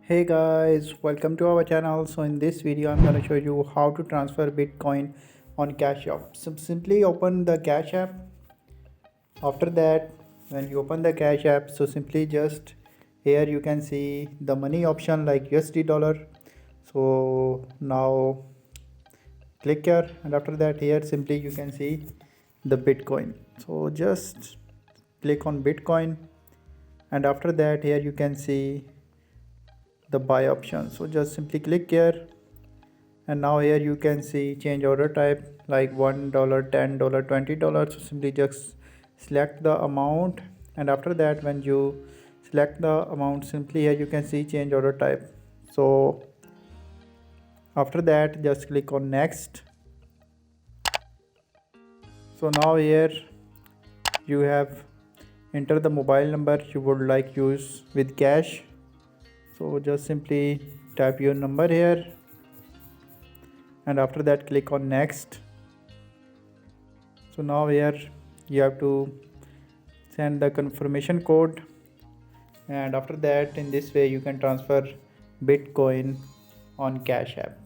Hey guys, welcome to our channel. So in this video I'm going to show you how to transfer Bitcoin on Cash App. So simply open the Cash App. After that, when you open the Cash App, so simply just here you can see the money option like USD dollar. So now click here, and after that here simply you can see the Bitcoin. So just click on Bitcoin, and after that here you can see the buy option. So just simply click here, and now here you can see change order type like $1, $10, $20. So simply just select the amount, and after that when you select the amount, simply here you can see change order type. So after that just click on next. So now here you have enter the mobile number you would like use with cash. So just simply type your number here, and after that click on next. So now here you have to send the confirmation code, and after that in this way you can transfer Bitcoin on Cash App.